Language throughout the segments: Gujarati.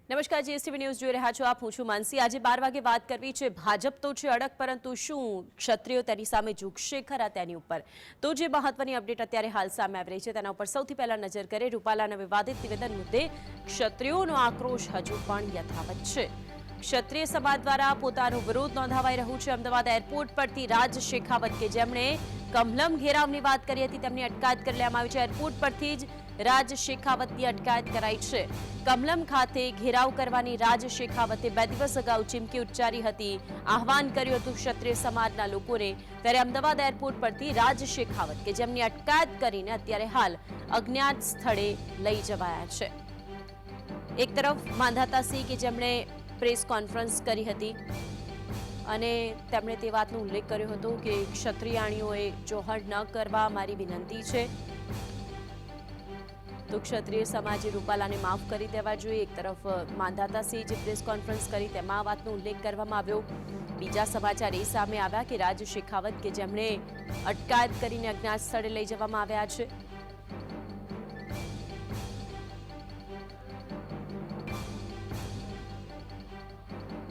નમસ્કાર, જીએસટીવી ન્યૂઝ જોઈ રહ્યા છો આપ। હું છું માનસી। આજે 12 વાગે વાત કરવી છે। ભાજપ તો છે અડગ, પરંતુ શું ક્ષત્રિયો તેની સામે ઝૂકશે ખરા તેની ઉપર? તો જે મહત્વની અપડેટ અત્યારે હાલ સામે આવી રહી છે તેના ઉપર સૌથી પહેલા નજર કરીએ। રૂપાલાના વિવાદિત નિવેદન મુદ્દે ક્ષત્રિયોનો આક્રોશ હજુ પણ યથાવત છે। ક્ષત્રિય સમાજ દ્વારા પોતાનો વિરોધ નોંધાવાઈ રહ્યું છે। અમદાવાદ એરપોર્ટ પરથી રાજ શેખાવત કે જેમણે કમલમ ઘેરાવની વાત કરી હતી તેમની અટકાયત કરી લેવામાં આવી છે। એરપોર્ટ પરથી જ રાજ શેખાવતની અટકાયત કરાઈ છે। કમલમ ખાતે ઘેરાવ કરવાની રાજ શેખાવતે 2 દિવસ અગાઉ ચીમકી ઉચ્ચારી હતી, આહવાન કર્યું હતું ક્ષત્રિય સમાજના લોકોને। ત્યારે અમદાવાદ એરપોર્ટ પરથી રાજ શેખાવત કે જેમની અટકાયત કરીને અત્યારે હાલ અજ્ઞાત સ્થળે લઈ જવાયા છે। એક તરફ માંધાતાસિંહ કે જેમણે પ્રેસ કોન્ફરન્સ કરી હતી અને તેમણે તે વાતનો ઉલ્લેખ કર્યો હતો કે ક્ષત્રિયાણીઓએ જોહર ન કરવા મારી વિનંતી છે। તો ક્ષત્રિય સમાજે રૂપાલાને માફ કરી દેવા જોઈએ। એક તરફ માંધાતાસિંહ જે પ્રેસ કોન્ફરન્સ કરી તેમાં આ વાતનો ઉલ્લેખ કરવામાં આવ્યો। બીજા સમાચાર એ સામે આવ્યા કે રાજ શેખાવત કે જેમણે અટકાયત કરીને અજ્ઞાત સ્થળે લઈ જવામાં આવ્યા છે।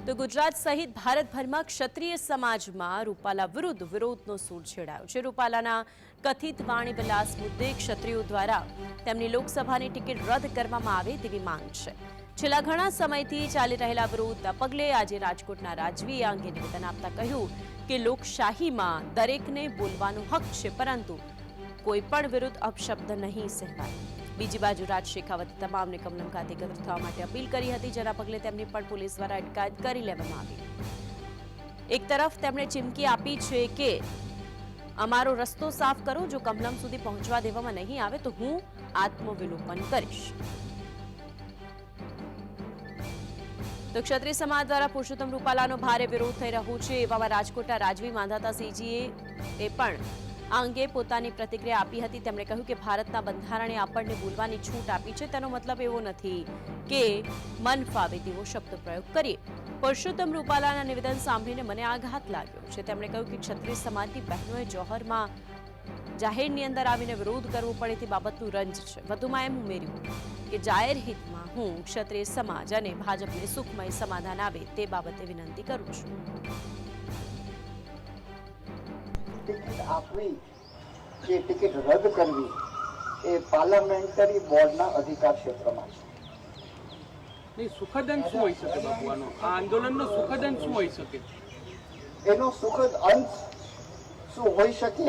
તો ગુજરાત સહિત ભારતભરમાં ક્ષત્રિય સમાજમાં રૂપાલા વિરુદ્ધ વિરોધનો સૂર છેડાયો છે। રૂપાલાના કથિત વાણી વિલાસ મુદ્દે ક્ષત્રિયો દ્વારા તેમની લોકસભાની ટિકિટ રદ કરવામાં આવે તેવી માંગ છે। છેલ્લા ઘણા સમયથી ચાલી રહેલા વિરોધના પગલે આજે રાજકોટના રાજવીએ આ અંગે નિવેદન આપતા કહ્યું કે લોકશાહીમાં દરેકને બોલવાનો હક છે, પરંતુ કોઈ પણ વિરુદ્ધ અપશબ્દ નહીં સહેવાય। બીજી બાજુ રાજ શેખાવતે તમામને કમલમ ખાતે એકત્ર થવા માટે અપીલ કરી હતી, જેના પગલે તેમની પણ પોલીસ દ્વારા અટકાયત કરી લેવામાં આવી। એક તરફ તેમણે ચીમકી આપી છે કે અમારો રસ્તો સાફ કરો, જો કમલમ સુધી પહોંચવા દેવામાં નહીં આવે તો હું આત્મવિલોપન કરીશ। તો ક્ષત્રિય સમાજ દ્વારા પુરુષોત્તમ રૂપાલાનો ભારે વિરોધ થઈ રહ્યો છે। એવામાં રાજકોટના રાજવી માંધાતાસિંહજીએ પણ આ અંગે પોતાની પ્રતિક્રિયા આપી હતી। તેમણે કહ્યું કે ભારતના બંધારણે આપણને બોલવાની છૂટ આપી છે, તેનો મતલબ એવો નથી કે મન ફાવે તેવો શબ્દ પ્રયોગ કરીએ। પુરુષોત્તમ રૂપાલાના નિવેદન સાંભળીને મને આઘાત લાગ્યો છે। તેમણે કહ્યું કે ક્ષત્રિય સમાજની બહેનોએ જોહરમાં જાહેરની અંદર આવીને વિરોધ કરવો પડે તે બાબતનું રંજ છે। વધુમાં એમ ઉમેર્યું કે જાહેર હિતમાં હું ક્ષત્રિય સમાજ અને ભાજપને સુખમય સમાધાન આવે તે બાબતે વિનંતી કરું છું। ટિકિટ આપવી કે ટિકિટ રદ કરવી એ પાર્લામેન્ટરી બોર્ડના અધિકાર ક્ષેત્રમાં છે। નહીં, સુખદ અંત શું હોઈ શકે બાપુ? આનો આ આંદોલનનો સુખદ અંત શું હોઈ શકે? એનો સુખદ અંત શું હોઈ શકે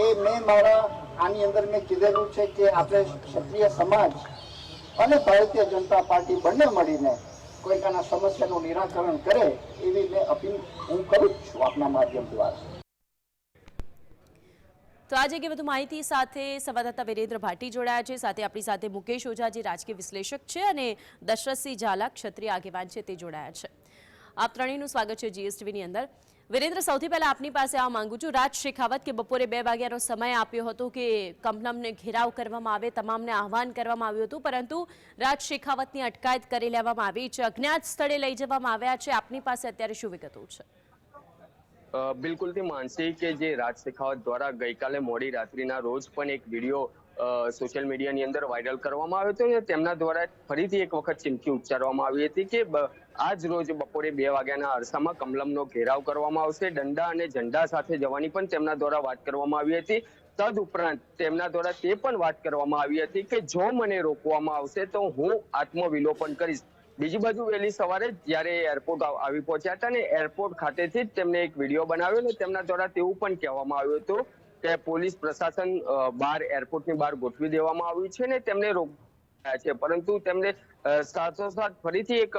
એ મેં મારા આની અંદર મેં કીધેલું છે કે આપણે ક્ષત્રિય સમાજ અને ભારતીય જનતા પાર્ટી બંને મળીને કોઈક આના સમસ્યાનું નિરાકરણ કરે એવી મેં અપીલ હું કરું જ છું આપના માધ્યમ દ્વારા। તો આજે કે વધુ માહિતી સાથે સંવાદદાતા વિરેન્દ્ર ભાટી જોડાયા છે। સાથે આપણી સાથે મુકેશ ઓઝા જે રાજકીય વિશ્લેષક છે અને દશરથસિંહ ઝાલા ક્ષત્રિય આગેવાન છે તે જોડાયા છે। આપ ત્રણેયનું સ્વાગત છે જીએસટીવીની અંદર। વિરેન્દ્ર, સૌથી પહેલા આપની પાસે આવવા માંગુ છું। રાજ શેખાવત કે બપોરે 2 વાગ્યાનો સમય આપ્યો હતો કે કમલમને ઘેરાવ કરવામાં આવે, તમામને આહવાન કરવામાં આવ્યું હતું, પરંતુ રાજ શેખાવતની અટકાયત કરી લેવામાં આવી છે, અજ્ઞાત સ્થળે લઈ જવામાં આવ્યા છે। આપની પાસે અત્યારે શું વિગતો છે? બિલકુલથી માનસી કે જે રાજ શેખાવત દ્વારા ગઈકાલે મોડી રાત્રિના રોજ પણ એક વિડીયો સોશિયલ મીડિયાની અંદર વાયરલ કરવામાં આવ્યો હતો અને તેમના દ્વારા ફરીથી એક વખત ચીમકી ઉચ્ચારવામાં આવી હતી કે આજ રોજ બપોરે 2 વાગ્યાના અરસામાં કમલમનો ઘેરાવ કરવામાં આવશે, દંડા અને ઝંડા સાથે જવાની પણ તેમના દ્વારા વાત કરવામાં આવી હતી। તદુપરાંત તેમના દ્વારા તે પણ વાત કરવામાં આવી હતી કે જો મને રોકવામાં આવશે તો હું આત્મવિલોપન કરીશ। બીજી બાજુ વહેલી સવારે જ્યારે એરપોર્ટ આવી પહોંચ્યા હતા ને એરપોર્ટ ખાતેથી જ તેમને એક વિડીયો બનાવ્યો ને તેમના દ્વારા તેવું પણ કહેવામાં આવ્યું હતું કે પોલીસ પ્રશાસન એરપોર્ટની બહાર ગોઠવી દેવામાં આવ્યું છે ને તેમને રોક્યા છે, પરંતુ તેમને સાથોસાથ ફરીથી એક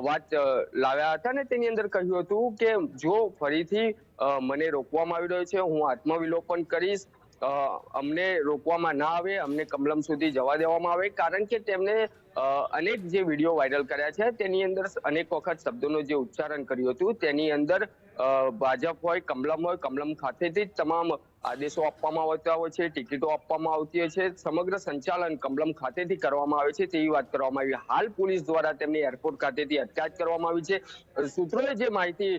વાત લાવ્યા હતા ને તેની અંદર કહ્યું હતું કે જો ફરીથી મને રોકવામાં આવી રહ્યો છે હું આત્મવિલોપન કરીશ, અમને રોકવામાં ના આવે, અમને કમલમ સુધી જવા દેવામાં આવે। કારણ કે તેમને અનેક જે વિડીયો વાયરલ કર્યા છે તેની અંદર અનેક વખત શબ્દોનું જે ઉચ્ચારણ કર્યું હતું તેની અંદર ભાજપ હોય, કમલમ ખાતેથી જ તમામ આદેશો આપવામાં આવતા હોય છે, ટિકિટો આપવામાં આવતી હોય છે, સમગ્ર સંચાલન કમલમ ખાતેથી કરવામાં આવે છે તેવી વાત કરવામાં આવી. હાલ પોલીસ દ્વારા તેમની એરપોર્ટ ખાતેથી અટકાયત કરવામાં આવી છે. સૂત્રોએ જે માહિતી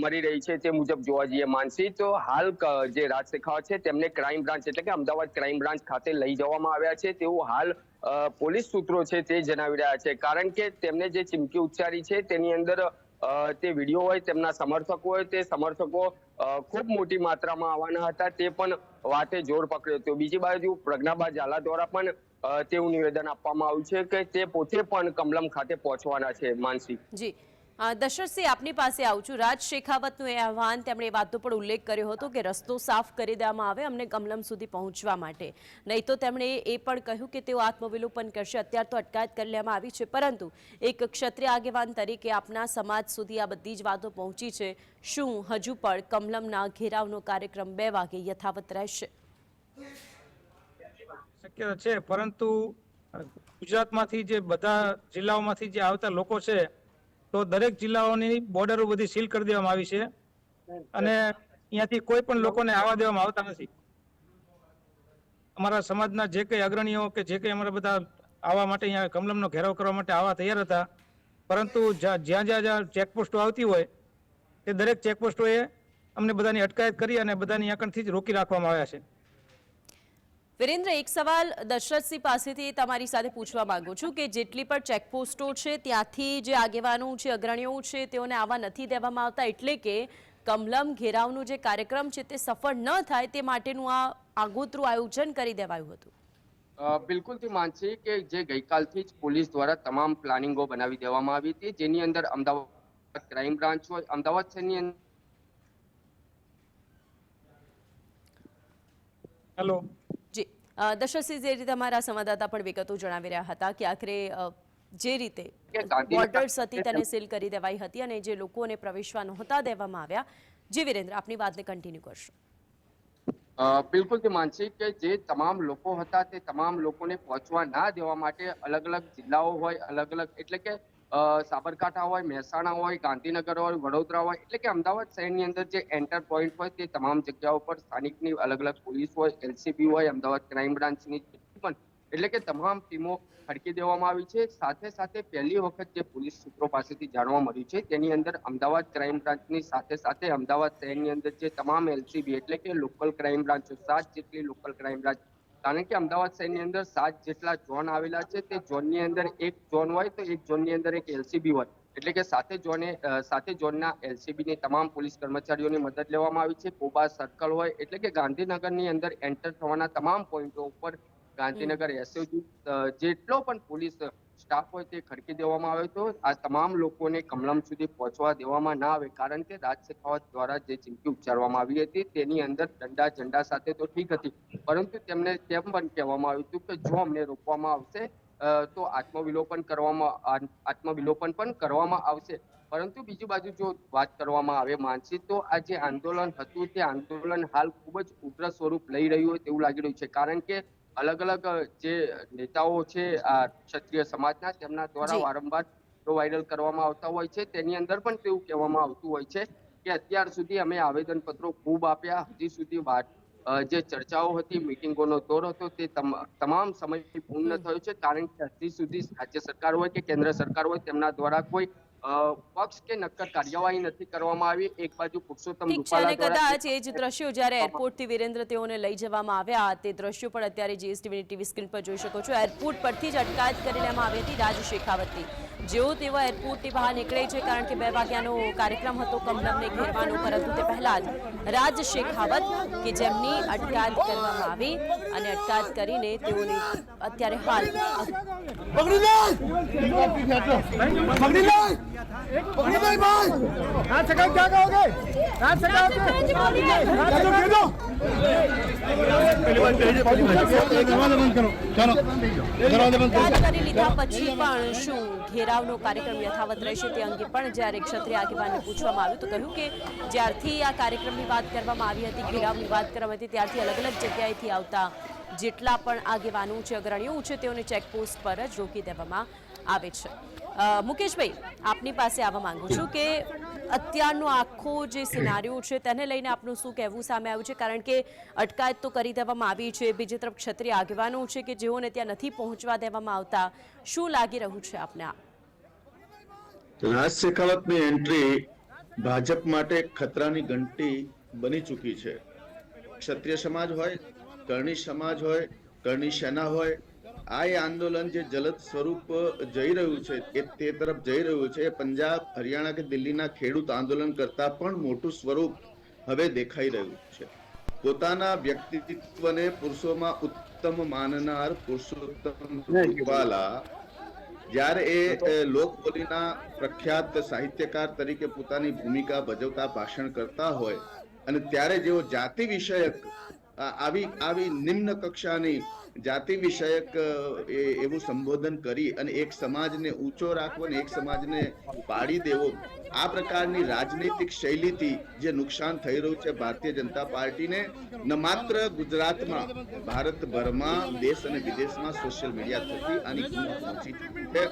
મળી રહી છે તે મુજબ જોવા જઈએ માનસી, તો હાલ જે રાજ શેખાવત છે તેમને ક્રાઇમ બ્રાન્ચ એટલે કે અમદાવાદ ક્રાઇમ બ્રાન્ચ ખાતે લઈ જવામાં આવ્યા છે તેવું હાલ પોલીસ સૂત્રો છે તે જણાવી રહ્યા છે. કારણ કે તેમને જે ચીમકી ઉચ્ચારી છે તેની અંદર તે વિડીયો હોય, તેમના સમર્થકો હોય, તે સમર્થકો ખૂબ મોટી માત્રામાં આવવાના હતા તે પણ વાતે જોર પકડ્યો હતો. બીજી બાજુ પ્રજ્ઞાબા ઝાલા દ્વારા પણ તેવું નિવેદન આપવામાં આવ્યું છે કે તે પોતે પણ કમલમ ખાતે પહોંચવાના છે. માનસી જી, દશરથસિંહ, આપની પાસે આવું છું. રાજ શેખાવતનું એ આહવાન, તેમણે એ વાતનો પણ ઉલ્લેખ કર્યો હતો કે રસ્તો સાફ કરી દેવામાં આવે અમને કમલમ સુધી પહોંચવા માટે, નહીં તો તેમણે એ પણ કહ્યું કે તેઓ આત્મવિલોપન કરશે. અત્યારે તો અટકાયત કરી લેવામાં આવી છે, પરંતુ એક ક્ષત્રિય આગેવાન તરીકે આપના સમાજ સુધી આ બધી જ વાતો પહોંચી છે. શું હજુ પણ કમલમના ઘેરાવનો કાર્યક્રમ 2 વાગે યથાવત રહેશે? શક્ય છે, પરંતુ ગુજરાતમાંથી જે બધા જિલ્લાઓમાંથી જે આવતા લોકો છે તો દરેક જિલ્લાઓની બોર્ડરો બધી સીલ કરી દેવામાં આવી છે અને અહીંયાથી કોઈ પણ લોકોને આવવા દેવામાં આવતા નથી. અમારા સમાજના જે કંઈ અગ્રણીઓ કે જે કંઈ અમારા બધા આવવા માટે અહીંયા કમલમનો ઘેરાવ કરવા માટે આવવા તૈયાર હતા, પરંતુ જ્યાં જ્યાં ચેકપોસ્ટો આવતી હોય તે દરેક ચેકપોસ્ટોએ અમને બધાની અટકાયત કરી અને બધાની આગળથી જ રોકી રાખવામાં આવ્યા છે. વિરેન્દ્ર, એક સવાલ દશરથસિંહ પાસેથી તમારી સાથે પૂછવા માંગુ છું કે જેટલી પણ ચેકપોસ્ટો છે ત્યાંથી જે આગેવાનો છે, અગ્રણીઓ છે, તેઓને આવવા નથી દેવામાં આવતા, એટલે કે કમલમ ઘેરાવનું જે કાર્યક્રમ છે તે સફળ ન થાય તે માટેનું આ આગોતરું આયોજન કરી દેવાયું હતું. બિલકુલ માનસી કે જે ગઈકાલથી જ પોલીસ દ્વારા તમામ પ્લાનિંગો બનાવી દેવામાં આવી હતી, જેની અંદર અમદાવાદ ક્રાઇમ બ્રાન્ચ હોય, અમદાવાદ શહેરની અંદર. હેલો જી, દશરથસિંહ, જે રીતે અમારા સંવાદદાતા પણ વિગતો જણાવી રહ્યા હતા કે આખરે જે રીતે બોર્ડર્સ હતી તેને સીલ કરી દેવાઈ હતી અને જે લોકોને પ્રવેશવા નહોતા દેવામાં આવ્યા. જી વિરેન્દ્ર, આપની વાતને કન્ટિન્યુ કરશો. બિલકુલ માનસી કે જે તમામ લોકો હતા તે તમામ લોકોને પહોંચવા ના દેવા માટે અલગ અલગ જિલ્લાઓ હોય, અલગ અલગ એટલે કે સાબરકાંઠા હોય, મહેસાણા હોય, ગાંધીનગર હોય, વડોદરા હોય, એટલે કે અમદાવાદ શહેરની અંદર જે એન્ટર પોઈન્ટ હોય તે તમામ જગ્યાઓ પર સ્થાનિકની અલગ અલગ પોલીસ હોય, એલસીબી હોય, અમદાવાદ ક્રાઇમ બ્રાન્ચની પણ એટલે કે તમામ ટીમો ખડકી દેવામાં આવી છે. સાથે સાથે પહેલી વખત જે પોલીસ સૂત્રો પાસેથી જાણવા મળ્યું છે તેની અંદર અમદાવાદ ક્રાઇમ બ્રાન્ચની સાથે સાથે અમદાવાદ શહેરની અંદર જે તમામ એલસીબી એટલે કે લોકલ ક્રાઇમ બ્રાન્ચો, 7 જેટલી લોકલ ક્રાઇમ બ્રાન્ચ, કારણ કે અમદાવાદ શહેરની અંદર 7 જેટલા ઝોન આવેલા છે, તે ઝોનની અંદર એક ઝોન હોય તો એક ઝોનની અંદર એક એલસીબી હોય, એટલે કે સાથે ઝોનના એલસીબીની તમામ પોલીસ કર્મચારીઓની મદદ લેવામાં આવી છે. કોબા સર્કલ હોય એટલે કે ગાંધીનગરની અંદર એન્ટર થવાના તમામ પોઈન્ટો ઉપર ગાંધીનગર એસઓજી જેટલો પણ પોલીસ સ્ટાફ હોય તે ખડકી દેવામાં આવ્યો હતો. આ તમામ લોકોને કમલમ સુધી પહોંચવા દેવામાં ના આવે, કારણ કે રાજ શેખાવત દ્વારા જે ચીમકી ઉચ્ચારવામાં આવી હતી તેની અંદર દંડા ઝંડા સાથે તો ઠીક હતી, પરંતુ તેમને તેમ પણ કહેવામાં આવ્યું હતું કે જો અમને રોકવામાં આવશે તો આત્મવિલોપન પણ કરવામાં આવશે. પરંતુ બીજી બાજુ જો વાત કરવામાં આવે માનસી, તો આ જે આંદોલન હતું તે આંદોલન હાલ ખૂબ જ ઉગ્ર સ્વરૂપ લઈ રહ્યું હોય તેવું લાગી રહ્યું છે, કારણ કે અલગ અલગ જે નેતાઓ છે આ ક્ષત્રિય સમાજના, તેમના દ્વારા વારંવાર વાયરલ કરવામાં આવતા હોય છે. તેની અંદર પણ તેવું કહેવામાં આવતું હોય છે કે અત્યાર સુધી અમે આવેદનપત્રો ખૂબ આપ્યા, હજી સુધી જે ચર્ચાઓ હતી, મિટિંગોનો દોર હતો, તે તમામ સમય પૂર્ણ થયો છે, કારણ કે હજી સુધી રાજ્ય સરકાર હોય કે કેન્દ્ર સરકાર હોય તેમના દ્વારા કોઈ પક્ષ કે નક્કર કાર્યવાહી નથી કરવામાં આવી. એક બાજુ પુરુષોત્તમ રૂપાલા કદાચ એ જ દ્રશ્યો જ્યારે એરપોર્ટથી વિરેન્દ્ર તેઓને લઈ જવામાં આવ્યા, તે દ્રશ્યો પણ અત્યારે જીએસટીવીની ટીવી સ્ક્રીન પર જોઈ શકો છો. એરપોર્ટ પરથી જ અટકાયત કરી લેવામાં આવી હતી રાજ શેખાવતની. જેઓ તેઓ એરપોર્ટની બહાર નીકળે છે, કારણ કે 2 વાગ્યાનો કાર્યક્રમ હતો કમલમને ઘેરવાનો, પરંતુ તે પહેલા જ રાજ શેખાવત કે જેમની અટકાયત કરવામાં આવી અને અટકાયત કરીને તેઓને અત્યારે હાલ કરી લીધા પછી પણ શું ઘેરાવનો કાર્યક્રમ યથાવત રહેશે તે અંગે પણ જ્યારે ક્ષત્રિય આગેવાનને પૂછવામાં આવ્યું તો કહ્યું કે જ્યારથી આ કાર્યક્રમની વાત કરવામાં આવી હતી, ઘેરાવની વાત કરવામાં હતી, ત્યારથી અલગ અલગ જગ્યાએથી આવતા જેટલા પણ આગેવાનો છે, અગ્રણીઓ છે, તેઓને ચેકપોસ્ટ પર જ રોકી દેવામાં આવે છે. મુકેશભાઈ, આપની પાસે આવવા માંગુ છું કે અત્યારનો આખો જે સિનારીઓ છે તેને લઈને આપનું શું કહેવું સામે આવ્યું છે? કારણ કે અટકાયત તો કરી દેવામાં આવી છે, બીજી તરફ ક્ષત્રિય આગેવાનો છે કે જેઓને ત્યાં નથી પહોંચવા દેવામાં આવતા. શું લાગી રહ્યું છે આપને? રાજ શેખાવતની એન્ટ્રી ભાજપ માટે ખતરાની ઘંટી બની ચૂકી છે. ક્ષત્રિય સમાજ હોય, કરણી સમાજ હોય, કરણી સેના હોય, આ આંદોલન જે જલદ સ્વરૂપ જઈ રહ્યું છે એ તે તરફ જઈ રહ્યું છે. પંજાબ, હરિયાણા કે દિલ્હીના ખેડૂત આંદોલન કરતા પણ મોટું સ્વરૂપ હવે દેખાઈ રહ્યું છે. પોતાના વ્યક્તિત્વને પુરુષોમાં ઉત્તમ માનનાર પુરુષોત્તમ રૂપાલા જ્યારે એ લોકબોલીના પ્રખ્યાત સાહિત્યકાર તરીકે પોતાની ભૂમિકા ભજવતા ભાષણ કરતા હોય અને ત્યારે જેઓ જાતિ વિષયક આવી નિમ્ન કક્ષાની જાતિ વિષયક એવું સંબોધન કરી અને એક સમાજને ઊંચો રાખવો અને એક સમાજને પાડી દેવો, આ પ્રકારની રાજનૈતિક શૈલીથી જે નુકસાન થઈ રહ્યું છે ભારતીય જનતા પાર્ટીને, ન માત્ર ગુજરાતમાં, ભારતભરમાં, દેશ અને વિદેશમાં સોશિયલ મીડિયા થકી આની પહોંચી છે.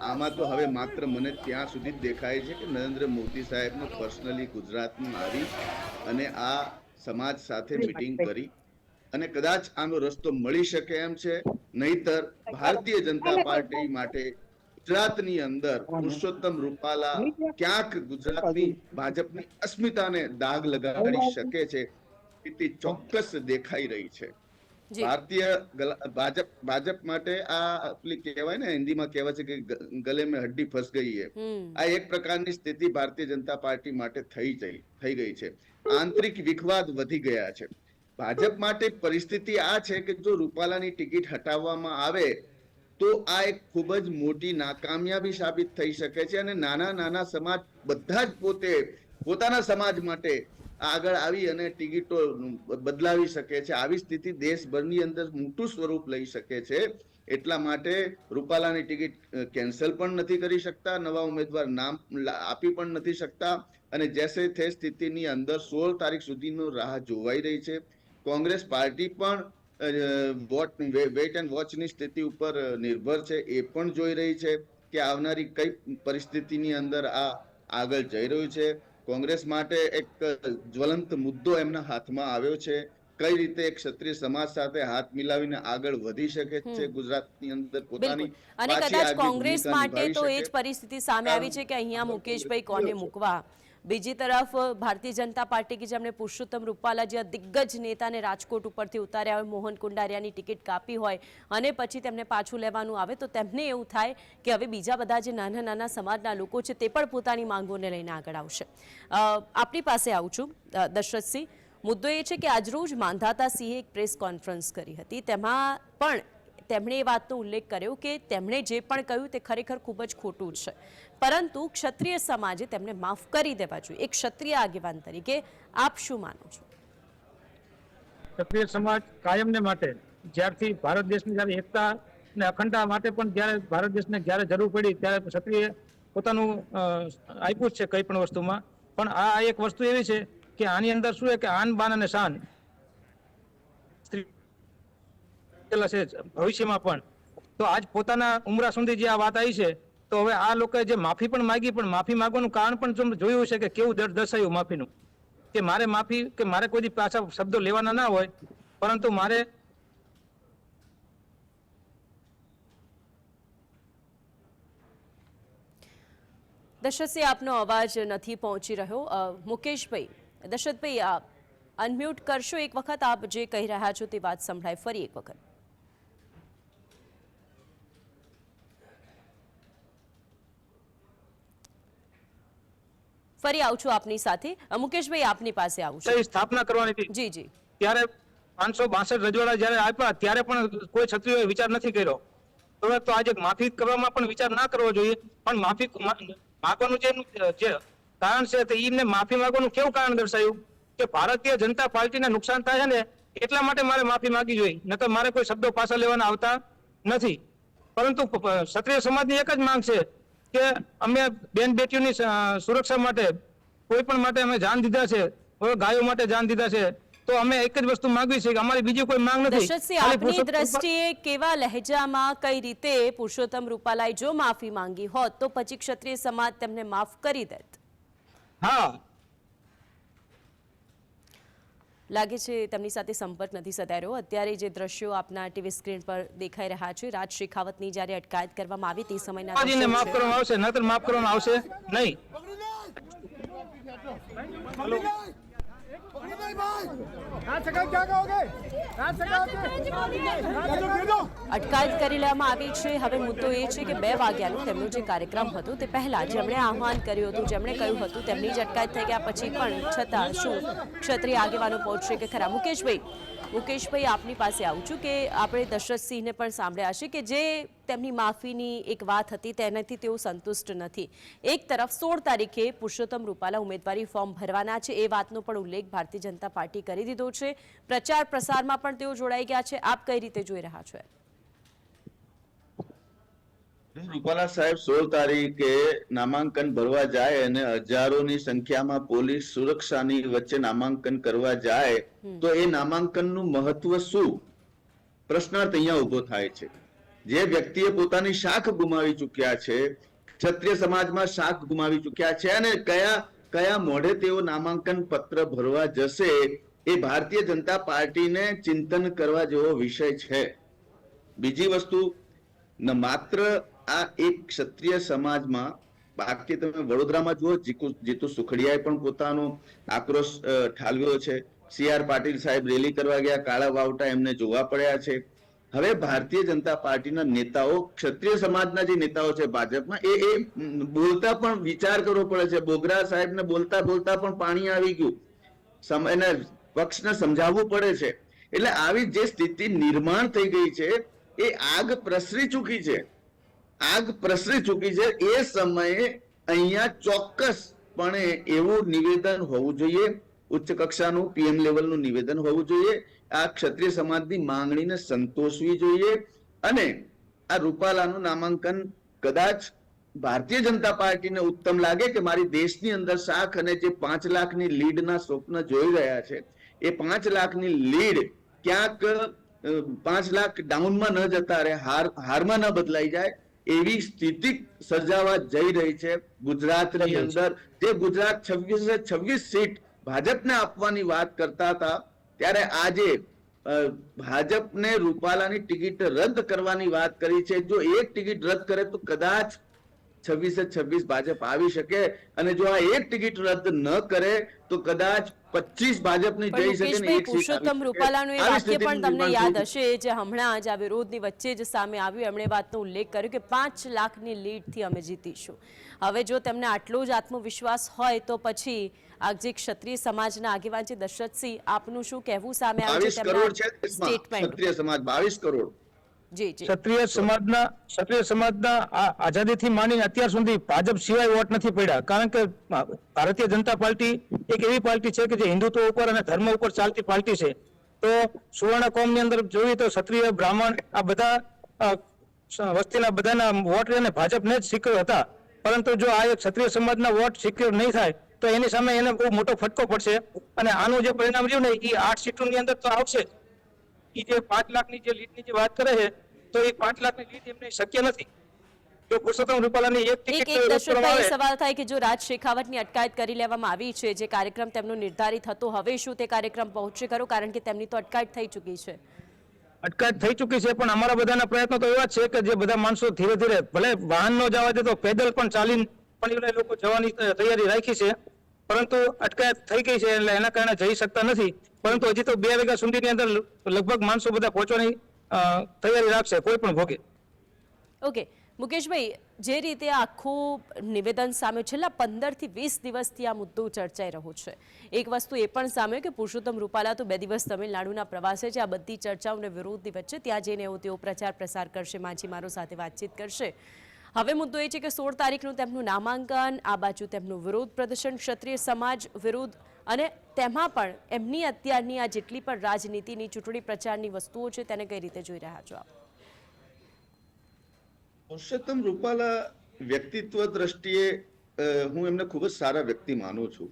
આમાં તો હવે માત્ર મને ત્યાં સુધી જ દેખાય છે કે નરેન્દ્ર મોદી સાહેબને પર્સનલી ગુજરાતમાં આવી અને આ સમાજ સાથે મીટિંગ કરી અને કદાચ આનો રસ્તો મળી શકે એમ છે. નહીતર ભારતીય જનતા પાર્ટી માટે ગુજરાતની અંદર પુરુષોત્તમ રૂપાલા ક્યાંક ગુજરાતની ભાજપની અસ્મિતાને દાગ લગાડી શકે છે તે ચોક્કસ દેખાઈ રહી છે. ભારતીય ભાજપ માટે આ પેલી કહેવાય ને, હિન્દીમાં કહેવાય છે કે ગલે મેં હડ્ડી ફસ ગઈ है, આ એક પ્રકારની સ્થિતિ ભારતીય જનતા પાર્ટી માટે થઈ ગઈ છે. આંતરિક વિખવાદ વધી ગયા છે. ભાજપ માટે પરિસ્થિતિ આ છે કે જો રૂપાલાની ટિકિટ હટાવવામાં આવે તો આ એક ખૂબ જ મોટી નાકામયાબી સાબિત થઈ શકે છે અને નાના નાના સમાજ બધા જ પોતે પોતાના સમાજ માટે આગળ આવી અને ટિકિટો બદલાવી શકે છે. આવી સ્થિતિ દેશભરની અંદર મોટું સ્વરૂપ લઈ શકે છે. એટલા માટે રૂપાલાની ટિકિટ કેન્સલ પણ નથી કરી શકતા, નવા ઉમેદવાર નામ આપી પણ નથી શકતા અને જેસે તે સ્થિતિની અંદર 16 તારીખ સુધીનો રાહ જોવાઈ રહી છે. કોંગ્રેસ પાર્ટી પણ વેઇટ એન્ડ વોચની સ્થિતિ ઉપર નિર્ભર છે. એ પણ જોઈ રહી છે કે આવનારી કઈ પરિસ્થિતિની અંદર આ આગળ જઈ રહ્યું છે. કોંગ્રેસ માટે એક જ્વલંત મુદ્દો એમના હાથમાં આવ્યો છે. કઈ રીતે એક ક્ષત્રિય સમાજ સાથે હાથ મિલાવીને આગળ વધી શકે છે ગુજરાતની અંદર પોતાની. અને કદાચ કોંગ્રેસ માટે તો એ જ પરિસ્થિતિ સામે આવી છે કે અહીંયા મુકેશભાઈ કોને મૂકવા. બીજી તરફ ભારતીય જનતા પાર્ટી કે જેમણે પુરુષોત્તમ રૂપાલા જે દિગ્ગજ નેતાને રાજકોટ ઉપરથી ઉતાર્યા હોય, મોહન કુંડારિયાની ટિકિટ કાપી હોય અને પછી તેમને પાછું લેવાનું આવે તો તેમને એવું થાય કે હવે બીજા બધા જે નાના નાના સમાજના લોકો છે તે પણ પોતાની માંગોને લઈને આગળ આવશે. આપની પાસે આવું છું દશરથસિંહ. મુદ્દો એ છે કે આજરોજ માંધાતા સિંહે એક પ્રેસ કોન્ફરન્સ કરી હતી. તેમાં પણ તેમણે એ વાતનો ઉલ્લેખ કર્યો કે તેમણે જે પણ કહ્યું તે ખરેખર ખૂબ જ ખોટું છે, પરંતુ ક્ષત્રિય સમાજે તેમને માફ કરી દેવા જોઈએ. એક ક્ષત્રિય આગેવાન તરીકે આપ શું માનો છો? ક્ષત્રિય સમાજ કાયમને માટે જ્યારથી ભારત દેશની જ્યારે એકતા અને અખંડતા માટે પણ જ્યારે ભારત દેશને જ્યારે જરૂર પડી ત્યારે ક્ષત્રિય પોતાનું આપ્યું છે કઈ પણ વસ્તુમાં. પણ આ એક વસ્તુ એવી છે કે આની અંદર શું છે કે આન બાન અને શાન છે ભવિષ્યમાં પણ. તો આજ પોતાના ઉમરા સુધી જે આ વાત આવી છે તો હવે આ લોકોએ જે માફી પણ માંગી, પણ માફી માંગવાનું કારણ પણ જોયું છે કે કેવું દર્શાવ્યું માફીનું, કે મારે માફી કે મારે કોઈ પાછા શબ્દો લેવાના ના હોય, પરંતુ મારે દશરથસિંહ આપનો અવાજ નથી પહોંચી રહ્યો. મુકેશભાઈ, દશરથભાઈ અનમ્યુટ કરશો એક વખત? આપ જે કહી રહ્યા છો તે વાત સંભળાય ફરી એક વખત. ફરી આવું છું આપની સાથે. મુકેશભાઈ, આપની પાસે આવું છું. સ્થાપના કરવાની જી જી ત્યારે 562 રજવાડા જ્યારે આપ્યા ત્યારે પણ કોઈ ક્ષત્રિયોએ વિચાર નથી કર્યો. તો આજે માફી કરવામાં પણ વિચાર ના કરવો જોઈએ. પણ માફી માંગવાનું જે કારણ છે તે એમને માફી માંગવાનું કેવું કારણ દર્શાવ્યું કે ભારતીય જનતા પાર્ટીને નુકસાન થાય છે ને એટલા માટે મારે માફી માંગવી જોઈએ, નકર મારે કોઈ શબ્દો પાછા લેવાના આવતા નથી. પરંતુ ક્ષત્રિય સમાજની એક જ માંગ છે કે અમે બેન બેટીઓની સુરક્ષા માટે કોઈ પણ માટે અમે જાન દીધા છે, ગાયો માટે જાન દીધા છે, તો અમે એક જ વસ્તુ માંગવી છે કે અમારી બીજી કોઈ માંગ નથી. દશરથસિંહ, ખાલી આપની પુરુષોત્તમ દ્રષ્ટિએ કેવા લહેજામાં કઈ રીતે પુરુષોત્તમ રૂપાલાએ જો માફી માંગી હોત તો પછી ક્ષત્રિય સમાજ તેમને માફ કરી દેત? હા, લાગે છે તેમની સાથે સંપર્ક નથી સધાર્યો. અત્યારે જે દ્રશ્યો આપના ટીવી સ્ક્રીન પર દેખાઈ રહ્યા છે, રાજ શેખાવતની જ્યારે અટકાયત કરવામાં આવી તે સમયના બાબાજીને દ્રશ્યો માફ છે. કરવામાં આવશે, નહીતર માફ કરવામાં આવશે નહીં. અટકાયત કરી લેવામાં આવી છે. હવે મુદ્દો એ છે કે 2 વાગ્યાનો તેમનો જે કાર્યક્રમ હતો તે પહેલા જેમણે આહ્વાન કર્યું હતું, જેમણે કહ્યું હતું, તેમની જ અટકાયત થઈ ગયા પછી પણ છતાં શું ક્ષત્રિય આગેવાનો પહોંચશે કે ખરા? મુકેશભાઈ, આપની પાસે આવું છું કે આપણે દશરથસિંહને પણ સાંભળ્યા હશે કે જે તેમની માફીની એક વાત હતી તેનાથી તેઓ સંતુષ્ટ નથી. એક તરફ 16 તારીખે પુરુષોત્તમ રૂપાલા ઉમેદવારી ફોર્મ ભરવાના છે એ વાતનો પણ ઉલ્લેખ ભારતીય જનતા પાર્ટી કરી દીધો છે. પ્રચાર પ્રસારમાં પણ તેઓ જોડાઈ ગયા છે. આપ કઈ રીતે જોઈ રહ્યા છો? રૂપાલા સાહેબ 16 તારીખે નામાંકન ભરવા જાય અને હજારોની સંખ્યામાં પોલીસ સુરક્ષાની વચ્ચે નામાંકન કરવા જાય તો એ નામાંકનનું મહત્વ શું? પ્રશ્નાર્થ અહીંયા ઉભો થાય છે. જે વ્યક્તિએ પોતાની શાખ ગુમાવી ચૂક્યા છે, ક્ષત્રિય સમાજમાં શાખ ગુમાવી ચૂક્યા છે, અને કયા મોઢે તેઓ નામાંકન પત્ર ભરવા જશે એ ભારતીય જનતા પાર્ટીને ચિંતન કરવા જેવો વિષય છે. બીજી વસ્તુ, માત્ર આ એક ક્ષત્રિય સમાજમાં, બાકી તમે વડોદરામાં જુઓ, જીતુ સુખડિયાએ પણ પોતાનો આક્રોશ ઠાલવ્યો છે. CR પાટીલ સાહેબ રેલી કરવા ગયા, કાળા વાવટા એમને જોવા પડ્યા છે. હવે ભારતીય જનતા પાર્ટીના નેતાઓ, ક્ષત્રિય સમાજના જે નેતાઓ છે ભાજપમાં, એ બોલતા પણ વિચાર કરવો પડે છે. બોગરા સાહેબને બોલતા પણ પાણી આવી ગયું, એને પક્ષને સમજાવવું પડે છે. એટલે આવી જે સ્થિતિ નિર્માણ થઈ ગઈ છે, એ આગ પ્રસરી ચૂકી છે. એ સમયે અહીંયા ચોક્કસપણે એવું નિવેદન હોવું જોઈએ, ઉચ્ચ કક્ષાનું PM લેવલનું નિવેદન હોવું જોઈએ. આ ક્ષત્રિય સમાજની માંગણીને સંતોષવી જોઈએ. અને આ રૂપાલાનું નામાંકન કદાચ ભારતીય જનતા પાર્ટીને ઉત્તમ લાગે કે મારી દેશની અંદર શાખ અને જે 5 લાખની લીડના સ્વપ્ન જોઈ રહ્યા છે, એ 5 લાખની લીડ ક્યાંક 5 લાખ ડાઉનમાં ન જતા રહે, હારમાં ન બદલાઈ જાય એવી સ્થિતિ સર્જાવા જઈ રહી છે. ગુજરાતની અંદર જે ગુજરાત 26 સીટ ભાજપને આપવાની વાત કરતા હતા, ત્યારે આજે ભાજપને રૂપાલાની ટિકિટ રદ કરવાની વાત કરી છે. જો એક ટિકિટ રદ કરે તો કદાચ 26 ભાજપ આવી શકે, અને જો આ એક ટિકિટ રદ ન કરે તો કદાચ 25 ભાજપની જઈ શકે ને એક સીટ પુરુષોત્તમ રૂપાલાનું એ વાક્ય પણ તમને યાદ હશે, જે હમણાં જ આ વિરોધની વચ્ચે જ સામે આવ્યું. એમણે વાતનો ઉલ્લેખ કર્યો કે 5 લાખની લીડથી અમે જીતીશું. હવે જો તેમને આટલો જ આત્મવિશ્વાસ હોય તો પછી આ જે ક્ષત્રિય સમાજના આગેવાન છે દશરથસિંહ, આપનું શું કહેવું સામે આવ્યું છે તેમના સ્ટેટમેન્ટ? ક્ષત્રિય સમાજ 22 કરોડ ક્ષત્રિય સમાજના આઝાદીથી માંડીને અત્યાર સુધી ભાજપ સિવાય વોટ નથી પડ્યા. કારણ કે ભારતીય જનતા પાર્ટી એક એવી પાર્ટી છે કે જે હિન્દુત્વ ઉપર અને ધર્મ ઉપર ચાલતી પાર્ટી છે. તો સુવર્ણ કોમની અંદર જોઈએ તો ક્ષત્રિય, બ્રાહ્મણ આ બધા વસ્તીના બધાના વોટ એને ભાજપને જ સિક્યોર હતા. પરંતુ જો આ એક ક્ષત્રિય સમાજના વોટ સિક્યોર નહીં થાય તો એની સામે એને બહુ મોટો ફટકો પડશે. અને આનું જે પરિણામ રહ્યું ને એ 8 સીટોની અંદર તો આવશે. એ જે 5 લાખની જે લીડની જે વાત કરે છે, તો એ 5 લાખની લીડ એમને શક્ય નથી. જો પુરુષોત્તમ રૂપાલાની એક ટિકિટ સવાલ થાય કે જો રાજ શેખાવતની અટકાયત કરી લેવામાં આવી છે, જે કાર્યક્રમ તેમનો નિર્ધારિત હતો, હવે શું તે કાર્યક્રમ પહોંચશે ખરો? કારણ કે તેમની તો અટકાયત થઈ ચૂકી છે. અટકાયત થઈ ચૂકી છે, પણ અમારા બધાના પ્રયત્નો તો એવા છે કે જે બધા માણસો ધીરે ધીરે, ભલે વાહન નો જવા દે તો પેદલ પણ ચાલીને પણ એ લોકો જવાની તૈયારી રાખી છે. પરંતુ અટકાયત થઈ ગઈ છે એટલે એના કારણે જઈ શકતા નથી. પરંતુ હજી તો 2 વાગ્યા સુધીની અંદર લગભગ માણસો બધા પહોંચવાની તૈયારી રાખશે કોઈ પણ ભોગે. ઓકે મુકેશભાઈ, જે રીતે આખું નિવેદન સામે છેલ્લા 15 થી 20 દિવસથી આ મુદ્દો ચર્ચાઈ રહ્યો છે, એક વસ્તુ એ પણ સામે કે પુરુષોત્તમ રૂપાલા તો 2 દિવસ તમિલનાડુના પ્રવાસે છે. આ બધી ચર્ચાઓને વિરોધની વચ્ચે ત્યાં જઈને તેઓ પ્રચાર પ્રસાર કરશે, માછીમારો સાથે વાતચીત કરશે. હવે મુદ્દો એ છે કે 16 તારીખનું તેમનું નામાંકન, આ બાજુ તેમનું વિરોધ પ્રદર્શન, ક્ષત્રિય સમાજ વિરોધ, અને તેમાં પણ એમની અત્યારની આ જેટલી પણ રાજનીતિની, ચૂંટણી પ્રચારની વસ્તુઓ છે તેને કઈ રીતે જોઈ રહ્યા છો આપ? પુરુષોત્તમ રૂપાલા વ્યક્તિત્વ દ્રષ્ટિએ હું એમને ખૂબ જ સારા વ્યક્તિ માનું છું.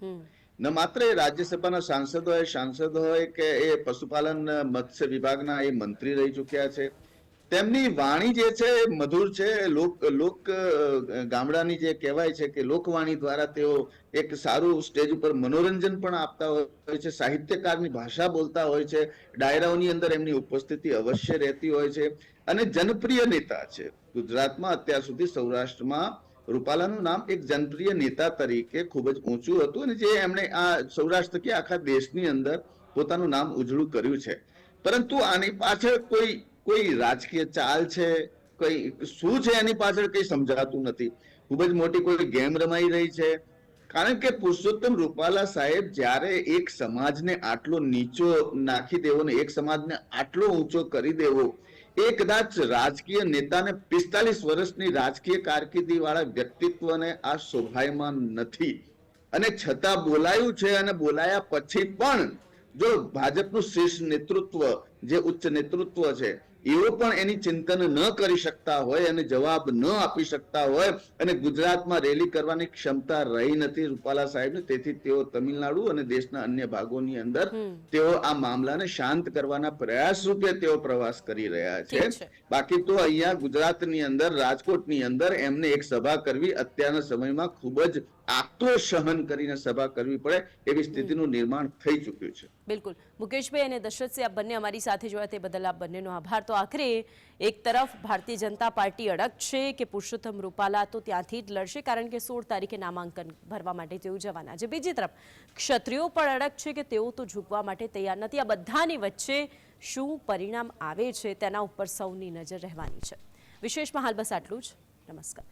ન માત્ર એ રાજ્યસભાના સાંસદ હોય કે એ પશુપાલન મત્સ્ય વિભાગના એ મંત્રી રહી ચૂક્યા છે. તેમની વાણી જે છે એ મધુર છે. લોક ગામડાની જે કહેવાય છે કે લોકવાણી દ્વારા તેઓ એક સારું સ્ટેજ ઉપર મનોરંજન પણ આપતા હોય છે. સાહિત્યકારની ભાષા બોલતા હોય છે. ડાયરાઓની અંદર એમની ઉપસ્થિતિ અવશ્ય રહેતી હોય છે અને જનપ્રિય નેતા છે. ગુજરાતમાં અત્યાર સુધી સૌરાષ્ટ્રમાં રૂપાલાનું નામ એક જનપ્રિય નેતા તરીકે ખૂબ જ ઊંચું હતું અને જે એમણે આ સૌરાષ્ટ્ર કે આખા દેશની અંદર પોતાનું નામ ઉજળું કર્યું છે. પરંતુ આની પાછળ કોઈ રાજકીય ચાલ છે, કઈ શું છે એની પાછળ કઈ સમજાતું નથી. ખૂબ જ મોટી કોઈ ગેમ રમાઈ રહી છે. કારણ કે પુરુષોત્તમ રૂપાલા સાહેબ જ્યારે એક સમાજને આટલો નીચો નાખી દેવો ને એક સમાજને આટલો ઊંચો કરી દેવો, એ કદાચ રાજકીય નેતાને 45 વર્ષની રાજકીય કારકિર્દી વાળા વ્યક્તિત્વને આ શોભાયમાન નથી. અને છતાં બોલાયું છે અને બોલાયા પછી પણ જો ભાજપનું શીર્ષ નેતૃત્વ જે ઉચ્ચ નેતૃત્વ છે એવો પણ એની ચિંતન ન કરી શકતા હોય અને જવાબ ન આપી શકતા હોય અને ગુજરાતમાં રેલી કરવાની ક્ષમતા રહી નથી રૂપાલા સાહેબને, તેથી તેઓ તમિલનાડુ અને દેશના અન્ય ભાગોની અંદર તેઓ આ મામલાને શાંત કરવાના પ્રયાસ રૂપે તેઓ પ્રવાસ કરી રહ્યા છે. બાકી તો અહીંયા ગુજરાતની અંદર રાજકોટની અંદર એમને એક સભા કરવી અત્યારના સમયમાં ખૂબ જ આક્રોશ સહન કરીને સભા કરવી પડે એવી સ્થિતિનું નિર્માણ થઈ ચૂક્યું છે. બિલકુલ. મુકેશભાઈ અને દશરથસિંહ, આપ બંને અમારી સાથે જોયા તે બદલ આપ બંનેનો આભાર. તો આખરે એક તરફ ભારતીય જનતા પાર્ટી અડગ છે કે પુરુષોત્તમ રૂપાલા તો ત્યાંથી જ લડશે, કારણ કે 16 તારીખે નામાંકન ભરવા માટે તેઓ જવાના છે. બીજી તરફ ક્ષત્રિયો પણ અડગ છે કે તેઓ તો ઝૂકવા માટે તૈયાર નથી. આ બધાની વચ્ચે શું પરિણામ આવે છે તેના ઉપર સૌની નજર રહેવાની છે. વિશેષમાં હાલ બસ આટલું જ. નમસ્કાર.